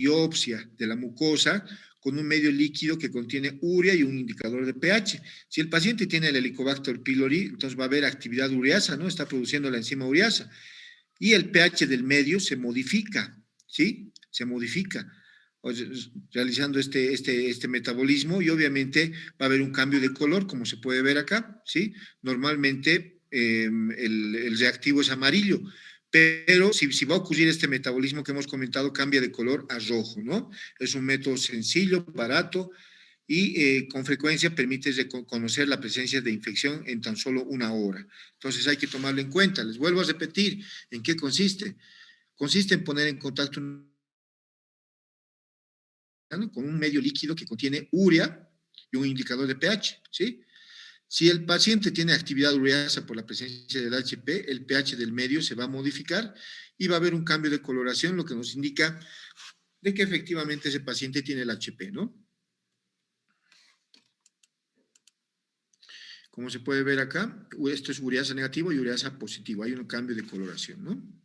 biopsia de la mucosa con un medio líquido que contiene urea y un indicador de pH. Si el paciente tiene el Helicobacter pylori, entonces va a haber actividad ureasa, ¿no? Está produciendo la enzima ureasa. Y el pH del medio se modifica, ¿sí? Se modifica realizando este metabolismo, y obviamente va a haber un cambio de color, como se puede ver acá, ¿sí? Normalmente el reactivo es amarillo, pero si va a ocurrir este metabolismo que hemos comentado, cambia de color a rojo, ¿no? Es un método sencillo, barato, y con frecuencia permite reconocer la presencia de infección en tan solo 1 hora. Entonces hay que tomarlo en cuenta. Les vuelvo a repetir, ¿en qué consiste? Consiste en poner en contacto con un medio líquido que contiene urea y un indicador de pH, ¿sí? Si el paciente tiene actividad ureasa por la presencia del HP, el pH del medio se va a modificar y va a haber un cambio de coloración, lo que nos indica de que efectivamente ese paciente tiene el HP, ¿no? Como se puede ver acá, esto es ureasa negativo y ureasa positivo, hay un cambio de coloración, ¿no?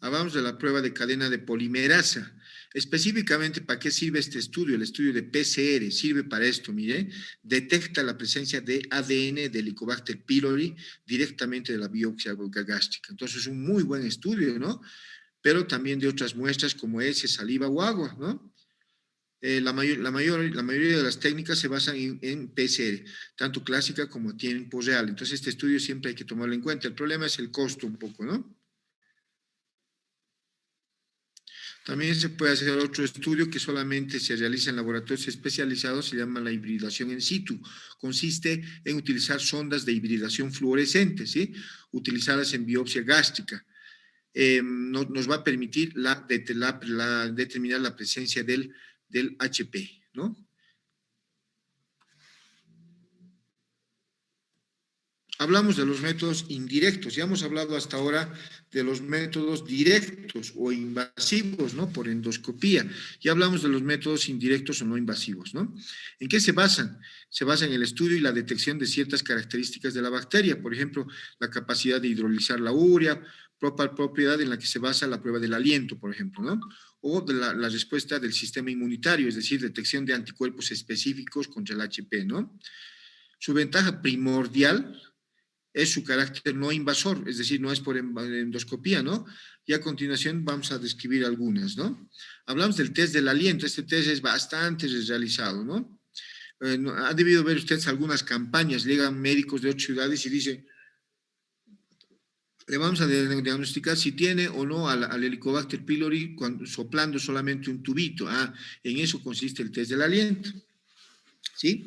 Hablamos de la prueba de cadena de polimerasa. Específicamente, ¿para qué sirve este estudio? El estudio de PCR sirve para esto, mire, detecta la presencia de ADN de Helicobacter pylori directamente de la biopsia gástrica. Entonces, es un muy buen estudio, ¿no? Pero también de otras muestras como heces, saliva o agua, ¿no? La mayoría de las técnicas se basan en PCR, tanto clásica como tiempo real. Entonces, este estudio siempre hay que tomarlo en cuenta. El problema es el costo un poco, ¿no? También se puede hacer otro estudio que solamente se realiza en laboratorios especializados, se llama la hibridación in situ. Consiste en utilizar sondas de hibridación fluorescente, ¿sí? Utilizadas en biopsia gástrica. Nos va a permitir determinar la presencia del HP, ¿no? Hablamos de los métodos indirectos, ya hemos hablado hasta ahora de los métodos directos o invasivos, ¿no? Por endoscopía. Ya hablamos de los métodos indirectos o no invasivos, ¿no? ¿En qué se basan? Se basan en el estudio y la detección de ciertas características de la bacteria, por ejemplo, la capacidad de hidrolizar la urea, propiedad en la que se basa la prueba del aliento, por ejemplo, ¿no? O de la respuesta del sistema inmunitario, es decir, detección de anticuerpos específicos contra el HP, ¿no? Su ventaja primordial es su carácter no invasor, es decir, no es por endoscopía, ¿no? Y a continuación vamos a describir algunas, ¿no? Hablamos del test del aliento, este test es bastante realizado, ¿no? Ha debido ver ustedes algunas campañas, llegan médicos de 8 ciudades y dicen, le vamos a diagnosticar si tiene o no al Helicobacter pylori soplando solamente un tubito. En eso consiste el test del aliento, ¿sí?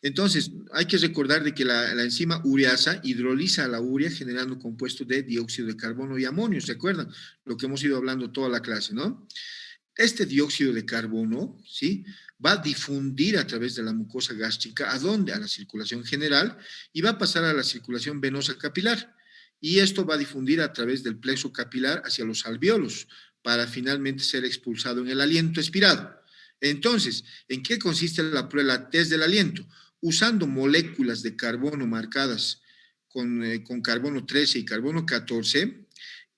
Entonces, hay que recordar de que la enzima ureasa hidroliza la urea generando compuestos de dióxido de carbono y amonio, ¿se acuerdan? Lo que hemos ido hablando toda la clase, ¿no? Este dióxido de carbono, ¿sí? Va a difundir a través de la mucosa gástrica, ¿a dónde? A la circulación general, y va a pasar a la circulación venosa capilar. Y esto va a difundir a través del plexo capilar hacia los alvéolos, para finalmente ser expulsado en el aliento expirado. Entonces, ¿en qué consiste la prueba test del aliento? Usando moléculas de carbono marcadas con carbono 13 y carbono 14,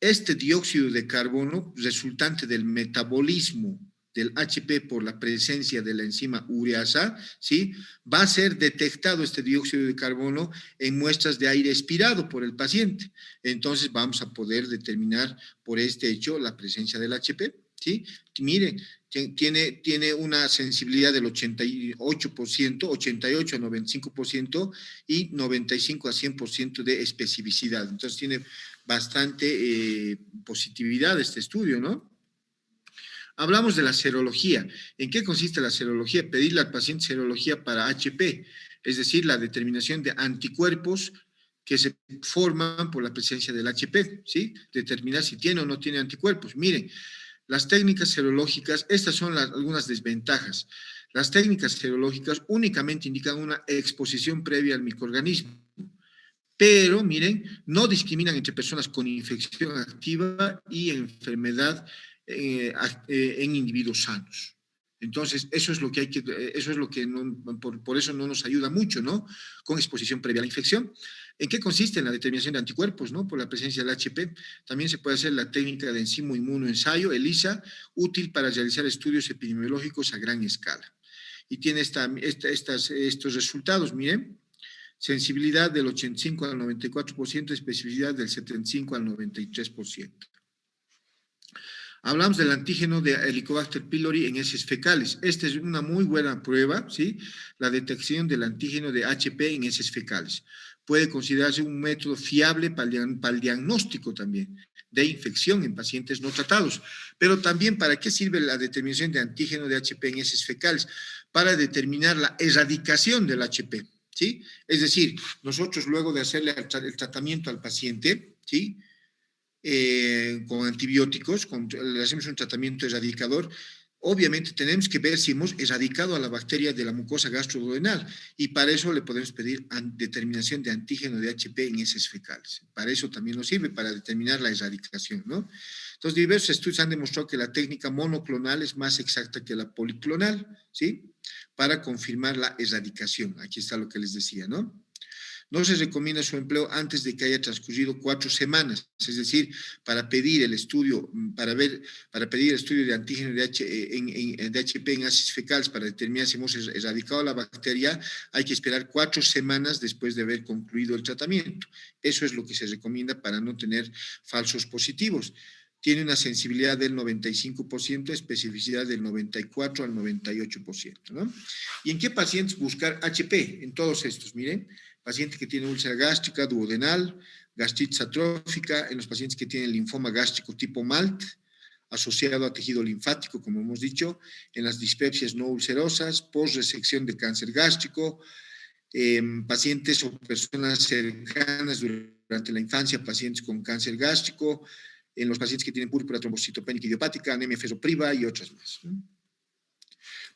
este dióxido de carbono resultante del metabolismo del HP por la presencia de la enzima ureasa, ¿sí? Va a ser detectado este dióxido de carbono en muestras de aire expirado por el paciente. Entonces vamos a poder determinar por este hecho la presencia del HP, ¿sí? Miren, tiene una sensibilidad del 88%, 88 a 95% y 95 a 100% de especificidad. Entonces tiene bastante positividad este estudio, ¿no? Hablamos de la serología. ¿En qué consiste la serología? Pedirle al paciente serología para HP, es decir, la determinación de anticuerpos que se forman por la presencia del HP, ¿sí? Determinar si tiene o no tiene anticuerpos. Miren, las técnicas serológicas, estas son algunas desventajas. Las técnicas serológicas únicamente indican una exposición previa al microorganismo, pero miren, no discriminan entre personas con infección activa y enfermedad en individuos sanos. Entonces, eso es lo que hay que, eso es lo que por eso no nos ayuda mucho, ¿no? Con exposición previa a la infección. ¿En qué consiste? En la determinación de anticuerpos, ¿no? Por la presencia del HP. También se puede hacer la técnica de enzimo inmunoensayo, ELISA, útil para realizar estudios epidemiológicos a gran escala. Y tiene estos resultados, miren. Sensibilidad del 85 al 94%, especificidad del 75 al 93%. Hablamos del antígeno de Helicobacter pylori en heces fecales. Esta es una muy buena prueba, ¿sí? La detección del antígeno de HP en heces fecales. Puede considerarse un método fiable para el diagnóstico también de infección en pacientes no tratados. Pero también, ¿para qué sirve la determinación de antígeno de HP en heces fecales? Para determinar la erradicación del HP, ¿sí? Es decir, nosotros luego de hacerle el tratamiento al paciente, ¿sí? Con antibióticos, le hacemos un tratamiento erradicador, obviamente tenemos que ver si hemos erradicado a la bacteria de la mucosa gastroduodenal y para eso le podemos pedir determinación de antígeno de HP en heces fecales. Para eso también nos sirve, para determinar la erradicación, ¿no? Entonces, diversos estudios han demostrado que la técnica monoclonal es más exacta que la policlonal, ¿sí? Para confirmar la erradicación. Aquí está lo que les decía, ¿no? No se recomienda su empleo antes de que haya transcurrido 4 semanas, es decir, para pedir el estudio, para pedir el estudio de antígeno de HP en heces fecales para determinar si hemos erradicado la bacteria, hay que esperar 4 semanas después de haber concluido el tratamiento. Eso es lo que se recomienda para no tener falsos positivos. Tiene una sensibilidad del 95%, especificidad del 94 al 98%, ¿no? ¿Y en qué pacientes buscar HP? En todos estos, miren. Paciente que tiene úlcera gástrica, duodenal, gastritis atrófica, en los pacientes que tienen linfoma gástrico tipo MALT, asociado a tejido linfático, como hemos dicho, en las dispepsias no ulcerosas, post-resección de cáncer gástrico, pacientes o personas cercanas durante la infancia, pacientes con cáncer gástrico, en los pacientes que tienen púrpura trombocitopénica idiopática, anemia fesopriva y otras más.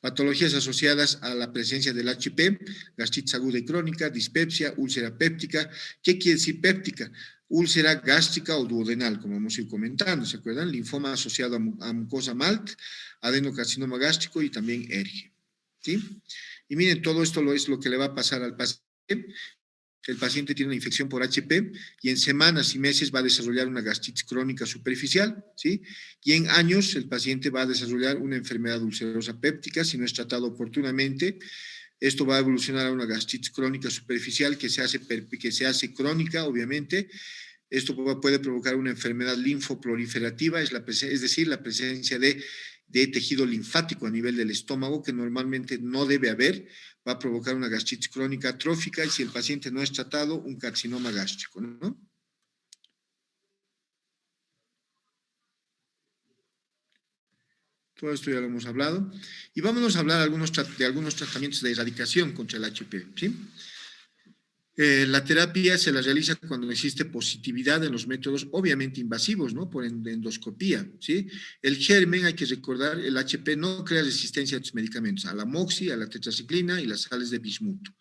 Patologías asociadas a la presencia del HP, gastritis aguda y crónica, dispepsia, úlcera péptica. ¿Qué quiere decir péptica? Úlcera gástrica o duodenal, como hemos ido comentando, ¿se acuerdan? Linfoma asociado a mucosa MALT, adenocarcinoma gástrico y también ERGE, ¿sí? Y miren, todo esto es lo que le va a pasar al paciente. El paciente tiene una infección por HP y en semanas y meses va a desarrollar una gastritis crónica superficial, ¿sí? Y en años el paciente va a desarrollar una enfermedad ulcerosa péptica si no es tratado oportunamente. Esto va a evolucionar a una gastritis crónica superficial que se hace crónica, obviamente. Esto puede provocar una enfermedad linfoproliferativa, es decir, la presencia de tejido linfático a nivel del estómago, que normalmente no debe haber, va a provocar una gastritis crónica atrófica y si el paciente no es tratado, un carcinoma gástrico, ¿no? Todo esto ya lo hemos hablado. Y vámonos a hablar de algunos tratamientos de erradicación contra el HP, ¿sí? La terapia se la realiza cuando existe positividad en los métodos obviamente invasivos, ¿no? Por endoscopía, ¿sí? El germen, hay que recordar, el HP no crea resistencia a estos medicamentos, a la moxi, a la tetraciclina y las sales de bismuto.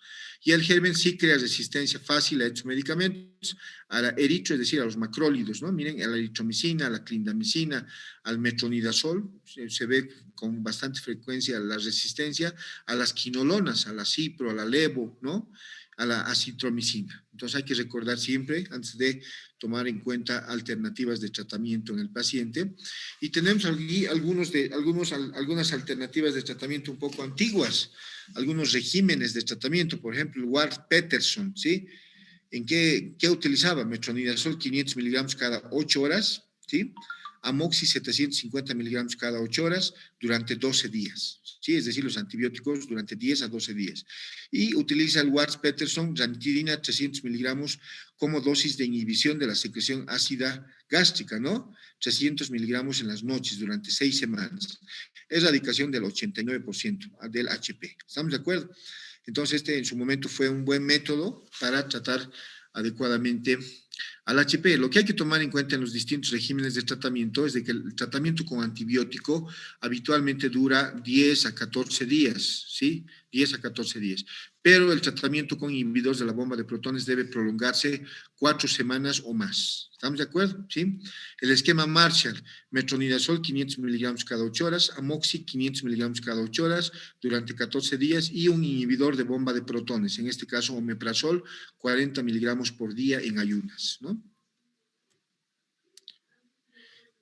Y el germen sí crea resistencia fácil a estos medicamentos, a la eritro, es decir, a los macrólidos, ¿no? Miren, a la eritromicina, a la clindamicina, al metronidazol, se ve con bastante frecuencia la resistencia, a las quinolonas, a la cipro, a la levo, ¿no? A la acitromicina. Entonces hay que recordar siempre, antes de tomar en cuenta alternativas de tratamiento en el paciente. Y tenemos aquí algunas alternativas de tratamiento un poco antiguas, algunos regímenes de tratamiento, por ejemplo, el Ward-Peterson, ¿sí? ¿En qué utilizaba? Metronidazol 500 miligramos cada 8 horas, ¿sí? Amoxi 750 miligramos cada 8 horas durante 12 días, ¿sí? Es decir, los antibióticos durante 10 a 12 días. Y utiliza el Ward-Peterson, ranitidina 300 miligramos como dosis de inhibición de la secreción ácida gástrica, ¿no? 300 miligramos en las noches durante 6 semanas. Erradicación del 89% del HP. ¿Estamos de acuerdo? Entonces, en su momento fue un buen método para tratar adecuadamente al HP. Lo que hay que tomar en cuenta en los distintos regímenes de tratamiento es de que el tratamiento con antibiótico habitualmente dura 10 a 14 días, ¿sí? 10 a 14 días. Pero el tratamiento con inhibidores de la bomba de protones debe prolongarse 4 semanas o más. ¿Estamos de acuerdo? ¿Sí? El esquema Marshall, metronidazol 500 miligramos cada 8 horas, amoxi 500 miligramos cada 8 horas durante 14 días y un inhibidor de bomba de protones, en este caso omeprazol 40 miligramos por día en ayunas, ¿no?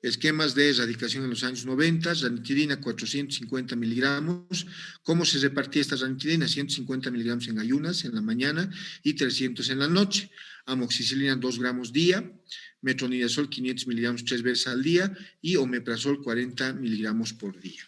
Esquemas de erradicación en los años 90, ranitidina 450 miligramos. ¿Cómo se repartía esta ranitidina? 150 miligramos en ayunas en la mañana y 300 en la noche. Amoxicilina 2 gramos día, metronidazol 500 miligramos 3 veces al día y omeprazol 40 miligramos por día.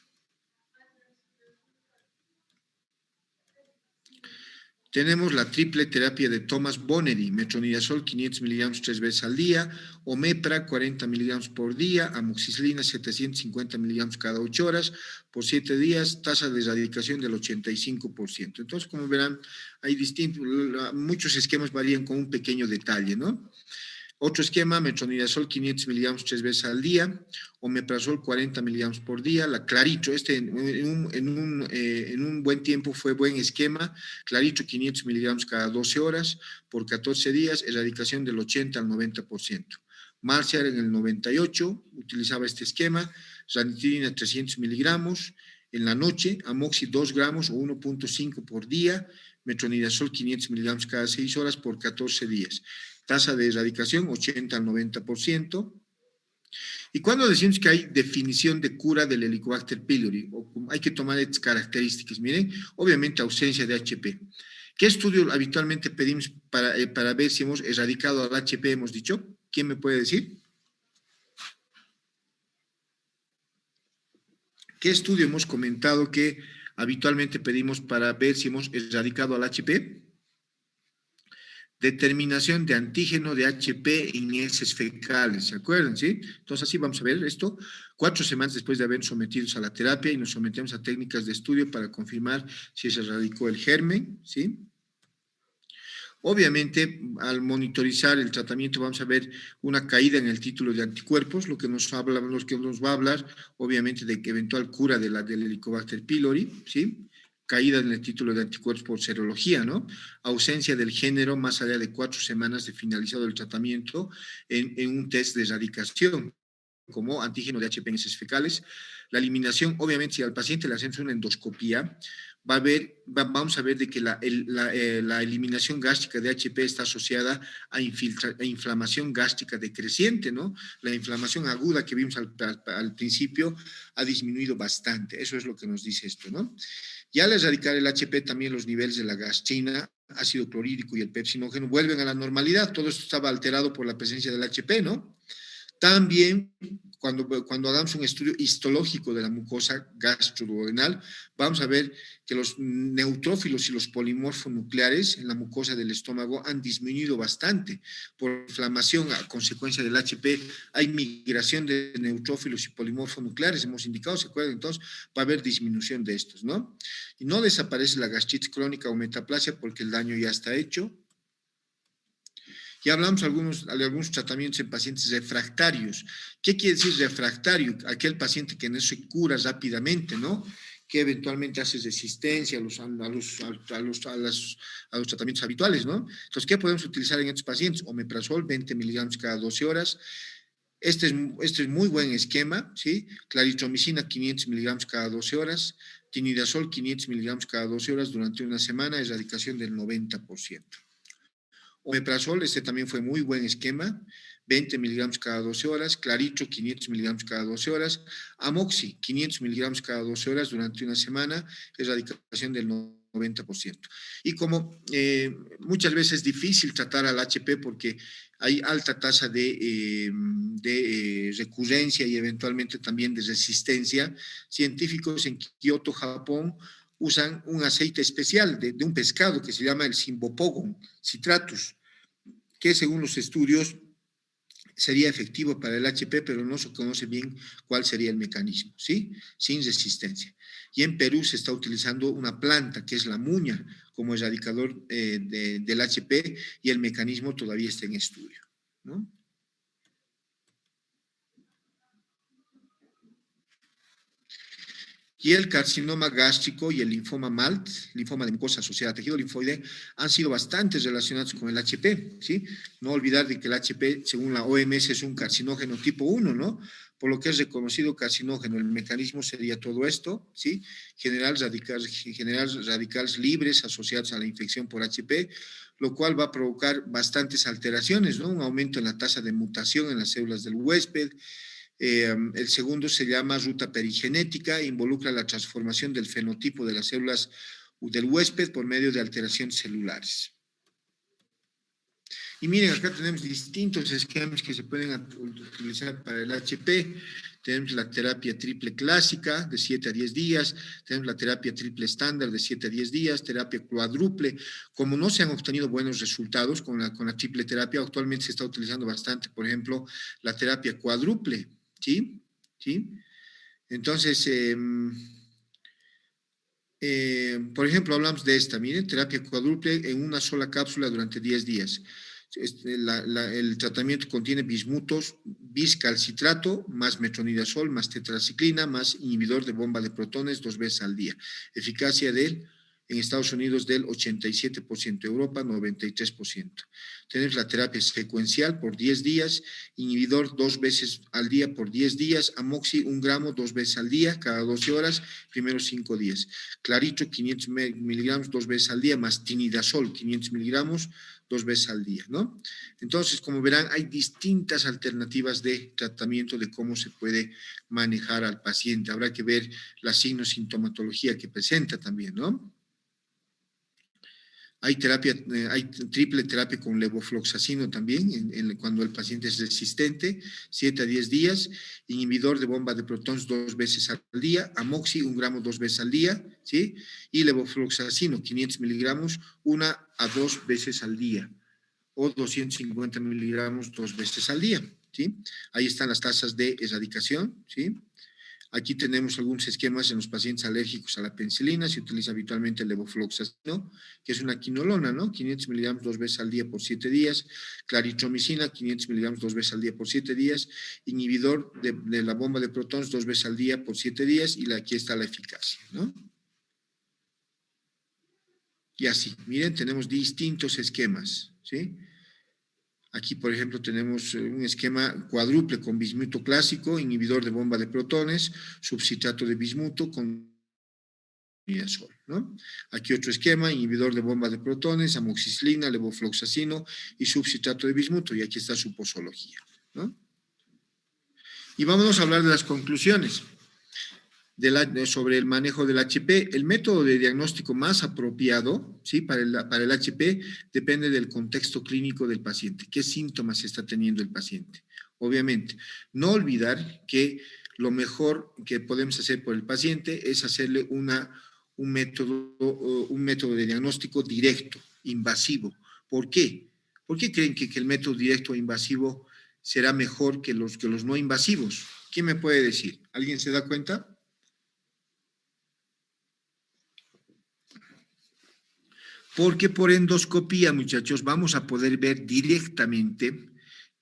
Tenemos la triple terapia de Thomas Bonnery, metronidazol 500 miligramos 3 veces al día, omepra 40 miligramos por día, amoxicilina 750 miligramos cada 8 horas, por 7 días, tasa de erradicación del 85%. Entonces, como verán, hay muchos esquemas varían con un pequeño detalle, ¿no? Otro esquema, metronidazol 500 miligramos 3 veces al día, omeprazol 40 miligramos por día, la Clarito, en un buen tiempo fue buen esquema, Clarito 500 miligramos cada 12 horas, por 14 días, erradicación del 80 al 90%. Marshall en el 98 utilizaba este esquema, ranitidina 300 miligramos, en la noche, amoxi 2 gramos o 1.5 por día, metronidazol 500 miligramos cada 6 horas por 14 días. Tasa de erradicación 80 al 90%. ¿Y cuando decimos que hay definición de cura del Helicobacter pylori? Hay que tomar estas características. Miren, obviamente ausencia de HP. ¿Qué estudio habitualmente pedimos para ver si hemos erradicado al HP, hemos dicho? ¿Quién me puede decir? ¿Qué estudio hemos comentado que habitualmente pedimos para ver si hemos erradicado al HP? Determinación de antígeno de HP en heces fecales, ¿se acuerdan? ¿Sí? Entonces, así vamos a ver esto. 4 semanas después de haber sometidos a la terapia y nos sometemos a técnicas de estudio para confirmar si se erradicó el germen, ¿sí? Obviamente, al monitorizar el tratamiento vamos a ver una caída en el título de anticuerpos, lo que nos va a hablar, obviamente, de que eventual cura del Helicobacter pylori, ¿sí? Caída en el título de anticuerpos por serología, ¿no? Ausencia del género más allá de 4 semanas de finalizado el tratamiento en un test de erradicación, como antígeno de HP en heces fecales. La eliminación, obviamente, si al paciente le hacemos una endoscopía, vamos a ver de que la eliminación gástrica de HP está asociada a inflamación gástrica decreciente, ¿no? La inflamación aguda que vimos al principio ha disminuido bastante. Eso es lo que nos dice esto, ¿no? Y al erradicar el HP, también los niveles de la gastrina, ácido clorhídrico y el pepsinógeno vuelven a la normalidad. Todo esto estaba alterado por la presencia del HP, ¿no? También, cuando hagamos un estudio histológico de la mucosa gastroduodenal, vamos a ver que los neutrófilos y los polimorfonucleares en la mucosa del estómago han disminuido bastante. Por inflamación a consecuencia del HP, hay migración de neutrófilos y polimorfonucleares, hemos indicado, ¿se acuerdan? Entonces, va a haber disminución de estos, ¿no? Y no desaparece la gastritis crónica o metaplasia porque el daño ya está hecho. Ya hablamos de algunos tratamientos en pacientes refractarios. ¿Qué quiere decir refractario? Aquel paciente que no se cura rápidamente, ¿no? Que eventualmente hace resistencia a los tratamientos habituales, ¿no? Entonces, ¿qué podemos utilizar en estos pacientes? Omeprazol, 20 miligramos cada 12 horas. Este es muy buen esquema, ¿sí? Claritromicina, 500 miligramos cada 12 horas. Tinidazol, 500 miligramos cada 12 horas durante una semana, erradicación del 90%. Omeprazol, este también fue muy buen esquema, 20 miligramos cada 12 horas, Clarito 500 miligramos cada 12 horas, Amoxi 500 miligramos cada 12 horas durante una semana, erradicación del 90%. Y como muchas veces es difícil tratar al HP porque hay alta tasa de recurrencia y eventualmente también de resistencia, científicos en Kioto, Japón, usan un aceite especial de un pescado que se llama el Cymbopogon citratus, que según los estudios sería efectivo para el HP, pero no se conoce bien cuál sería el mecanismo, ¿sí? Sin resistencia. Y en Perú se está utilizando una planta que es la muña como erradicador del HP y el mecanismo todavía está en estudio. ¿no? Y el carcinoma gástrico y el linfoma MALT, linfoma de mucosa asociada a tejido linfoide, han sido bastante relacionados con el HP, ¿sí? No olvidar de que el HP, según la OMS, es un carcinógeno tipo 1, ¿no? Por lo que es reconocido carcinógeno. El mecanismo sería todo esto, ¿sí? Generar radicales libres asociados a la infección por HP, lo cual va a provocar bastantes alteraciones, ¿no? Un aumento en la tasa de mutación en las células del huésped. El segundo se llama ruta perigenética, involucra la transformación del fenotipo de las células del huésped por medio de alteraciones celulares. Y miren, acá tenemos distintos esquemas que se pueden utilizar para el HP. Tenemos la terapia triple clásica de 7 a 10 días, tenemos la terapia triple estándar de 7 a 10 días, terapia cuádruple. Como no se han obtenido buenos resultados con la triple terapia, actualmente se está utilizando bastante, por ejemplo, la terapia cuádruple, ¿sí? ¿Sí? Entonces, por ejemplo, hablamos de esta, miren, terapia cuádruple en una sola cápsula durante 10 días. El tratamiento contiene bismutos, biscalcitrato, más metronidazol, más tetraciclina, más inhibidor de bomba de protones 2 veces al día. Eficacia en Estados Unidos del 87%, Europa 93%. Tenemos la terapia secuencial por 10 días, inhibidor 2 veces al día por 10 días, amoxi 1 gramo 2 veces al día, cada 12 horas, primeros 5 días. Clarito 500 miligramos 2 veces al día, más tinidazol 500 miligramos 2 veces al día, ¿no? Entonces, como verán, hay distintas alternativas de tratamiento de cómo se puede manejar al paciente. Habrá que ver la sintomatología que presenta también, ¿no? Hay triple terapia con levofloxacino también, cuando el paciente es resistente, 7 a 10 días, inhibidor de bomba de protones 2 veces al día, amoxi 1 gramo 2 veces al día, ¿sí? Y levofloxacino 500 miligramos 1 a 2 veces al día, o 250 miligramos 2 veces al día, ¿sí? Ahí están las tasas de erradicación, ¿sí? Aquí tenemos algunos esquemas en los pacientes alérgicos a la penicilina. Se utiliza habitualmente el levofloxacino, que es una quinolona, ¿no? 500 miligramos 2 veces al día por 7 días. Claritromicina, 500 miligramos 2 veces al día por 7 días. Inhibidor de la bomba de protones 2 veces al día por 7 días. Y aquí está la eficacia, ¿no? Y así, miren, tenemos distintos esquemas, ¿sí? Aquí, por ejemplo, tenemos un esquema cuádruple con bismuto clásico, inhibidor de bomba de protones, subcitrato de bismuto con tinidazol, ¿no? Aquí otro esquema, inhibidor de bomba de protones, amoxicilina, levofloxacino y subcitrato de bismuto, y aquí está su posología, ¿no? Y vámonos a hablar de las conclusiones sobre el manejo del HP. El método de diagnóstico más apropiado, ¿sí? para el HP depende del contexto clínico del paciente. ¿Qué síntomas está teniendo el paciente? Obviamente, no olvidar que lo mejor que podemos hacer por el paciente es hacerle un método de diagnóstico directo, invasivo. ¿Por qué? ¿Por qué creen que el método directo e invasivo será mejor que los no invasivos? ¿Quién me puede decir? ¿Alguien se da cuenta? Porque por endoscopía, muchachos, vamos a poder ver directamente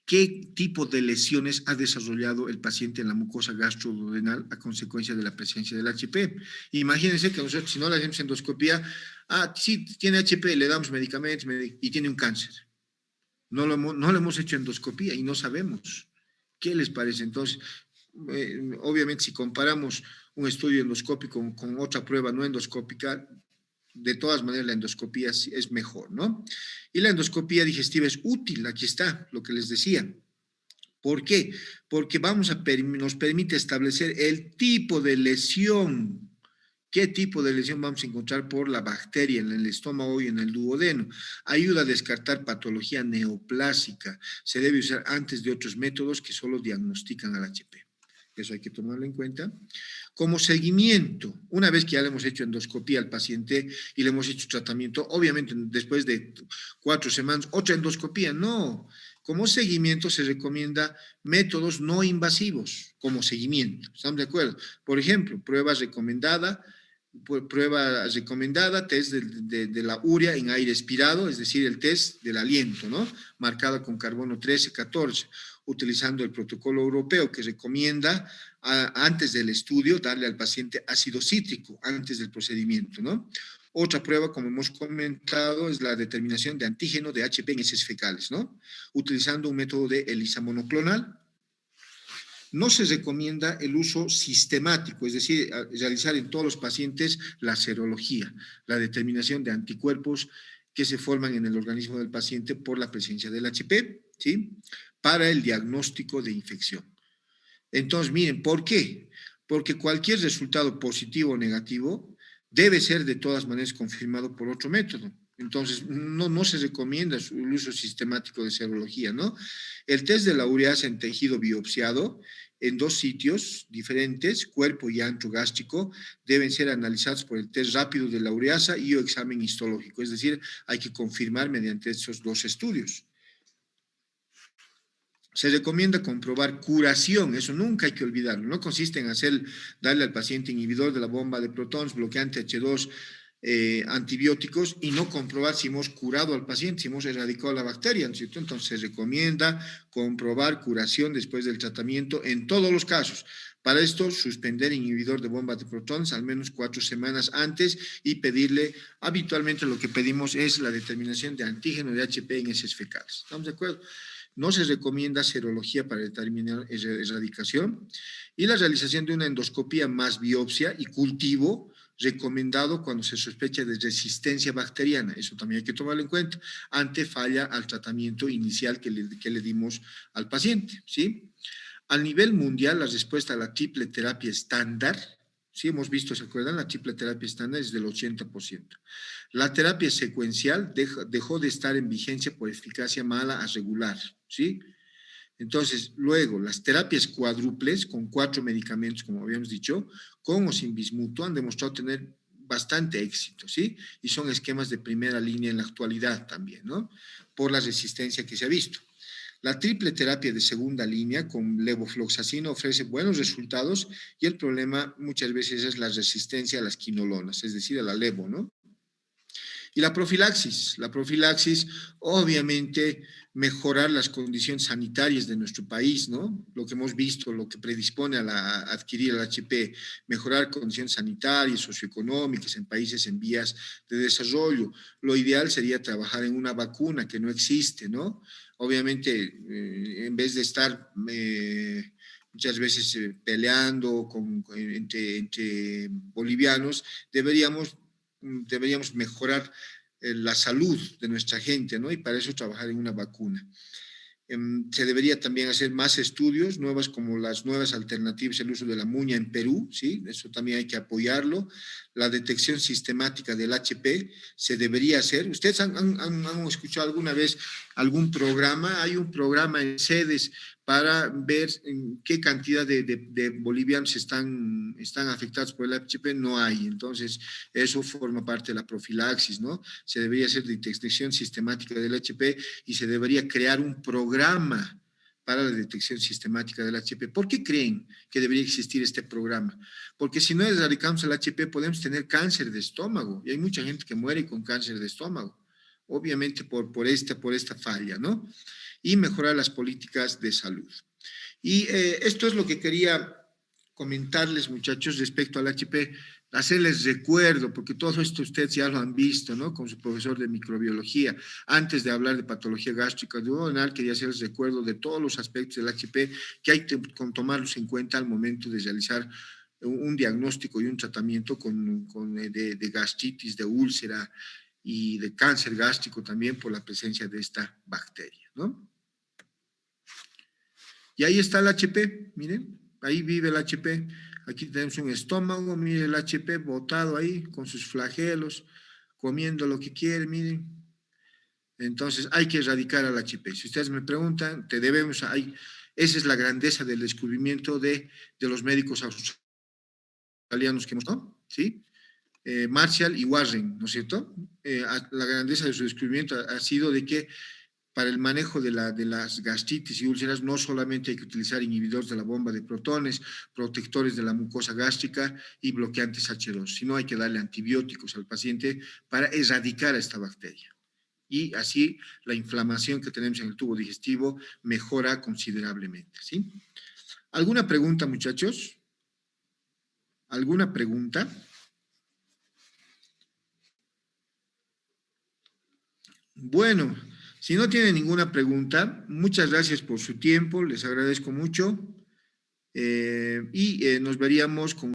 qué tipo de lesiones ha desarrollado el paciente en la mucosa gastroduodenal a consecuencia de la presencia del HP. Imagínense que nosotros, si no le hacemos endoscopía, sí, tiene HP, le damos medicamentos y tiene un cáncer. No lo hemos hecho endoscopía y no sabemos. ¿Qué les parece? Entonces, obviamente, si comparamos un estudio endoscópico con otra prueba no endoscópica, de todas maneras la endoscopía es mejor, ¿no? Y la endoscopía digestiva es útil, aquí está lo que les decía. ¿Por qué? Porque nos permite establecer el tipo de lesión. ¿Qué tipo de lesión vamos a encontrar por la bacteria en el estómago y en el duodeno? Ayuda a descartar patología neoplásica. Se debe usar antes de otros métodos que solo diagnostican al HP. Eso hay que tomarlo en cuenta. Como seguimiento, una vez que ya le hemos hecho endoscopía al paciente y le hemos hecho tratamiento, obviamente después de 4 semanas, otra endoscopía, no. Como seguimiento se recomienda métodos no invasivos como seguimiento, ¿estamos de acuerdo? Por ejemplo, pruebas recomendadas Prueba recomendada, test de la urea en aire expirado, es decir, el test del aliento, ¿no? Marcada con carbono 13, 14, utilizando el protocolo europeo que recomienda antes del estudio darle al paciente ácido cítrico antes del procedimiento, ¿no? Otra prueba, como hemos comentado, es la determinación de antígeno de HP en heces fecales, ¿no? Utilizando un método de ELISA monoclonal. No se recomienda el uso sistemático, es decir, realizar en todos los pacientes la serología, la determinación de anticuerpos que se forman en el organismo del paciente por la presencia del HP, ¿sí? Para el diagnóstico de infección. Entonces, miren, ¿por qué? Porque cualquier resultado positivo o negativo debe ser de todas maneras confirmado por otro método. Entonces, no se recomienda el uso sistemático de serología, ¿no? El test de la ureasa en tejido biopsiado en 2 sitios diferentes, cuerpo y antro gástrico, deben ser analizados por el test rápido de la ureasa y o examen histológico. Es decir, hay que confirmar mediante estos 2 estudios. Se recomienda comprobar curación, eso nunca hay que olvidarlo, no consiste en darle al paciente inhibidor de la bomba de protones, bloqueante H2, antibióticos y no comprobar si hemos curado al paciente, si hemos erradicado la bacteria, ¿no es cierto? Entonces se recomienda comprobar curación después del tratamiento en todos los casos. Para esto, suspender inhibidor de bomba de protones al menos 4 semanas antes y pedirle, habitualmente lo que pedimos es la determinación de antígeno de HP en heces fecales. ¿Estamos de acuerdo? No se recomienda serología para determinar erradicación y la realización de una endoscopía más biopsia y cultivo recomendado cuando se sospecha de resistencia bacteriana. Eso también hay que tomarlo en cuenta ante falla al tratamiento inicial que le dimos al paciente, ¿sí? A nivel mundial, la respuesta a la triple terapia estándar, sí hemos visto, ¿se acuerdan? La triple terapia estándar es del 80%. La terapia secuencial dejó de estar en vigencia por eficacia mala a regular, ¿sí? Entonces, luego, las terapias cuádruples con 4 medicamentos, como habíamos dicho, con o sin bismuto, han demostrado tener bastante éxito, ¿sí? Y son esquemas de primera línea en la actualidad también, ¿no? Por la resistencia que se ha visto. La triple terapia de segunda línea con levofloxacina ofrece buenos resultados y el problema muchas veces es la resistencia a las quinolonas, es decir, a la levo, ¿no? Y la profilaxis, obviamente, mejorar las condiciones sanitarias de nuestro país, ¿no? Lo que hemos visto, lo que predispone a adquirir el HP, mejorar condiciones sanitarias, socioeconómicas en países en vías de desarrollo. Lo ideal sería trabajar en una vacuna que no existe, ¿no? Obviamente, en vez de estar muchas veces peleando entre bolivianos, deberíamos mejorar la salud de nuestra gente, ¿no? Y para eso trabajar en una vacuna. Se debería también hacer más estudios, nuevas como las nuevas alternativas, el uso de la muña en Perú, ¿sí? Eso también hay que apoyarlo. La detección sistemática del HP se debería hacer. ¿Ustedes han escuchado alguna vez algún programa? Hay un programa en sedes para ver en qué cantidad de bolivianos están afectados por el HP, no hay. Entonces, eso forma parte de la profilaxis, ¿no? Se debería hacer detección sistemática del HP y se debería crear un programa para la detección sistemática del HP. ¿Por qué creen que debería existir este programa? Porque si no erradicamos el HP, podemos tener cáncer de estómago, y hay mucha gente que muere con cáncer de estómago, obviamente por esta falla, ¿no? Y mejorar las políticas de salud. Y esto es lo que quería comentarles, muchachos, respecto al HP, hacerles recuerdo, porque todo esto ustedes ya lo han visto, ¿no? Con su profesor de microbiología. Antes de hablar de patología gástrica duodenal, quería hacerles recuerdo de todos los aspectos del HP que hay que tomarlos en cuenta al momento de realizar un diagnóstico y un tratamiento de gastritis, de úlcera y de cáncer gástrico también por la presencia de esta bacteria, ¿no? Y ahí está el HP, miren, ahí vive el HP. Aquí tenemos un estómago, miren el HP botado ahí con sus flagelos, comiendo lo que quiere, miren. Entonces hay que erradicar al HP. Si ustedes me preguntan, esa es la grandeza del descubrimiento de los médicos australianos que hemos, ¿no? ¿Sí? Marshall y Warren, ¿no es cierto? La grandeza de su descubrimiento ha sido de que para el manejo de las gastritis y úlceras no solamente hay que utilizar inhibidores de la bomba de protones, protectores de la mucosa gástrica y bloqueantes H2, sino hay que darle antibióticos al paciente para erradicar a esta bacteria. Y así la inflamación que tenemos en el tubo digestivo mejora considerablemente, ¿sí? ¿Alguna pregunta, muchachos? ¿Alguna pregunta? Bueno, si no tienen ninguna pregunta, muchas gracias por su tiempo, les agradezco mucho y nos veríamos con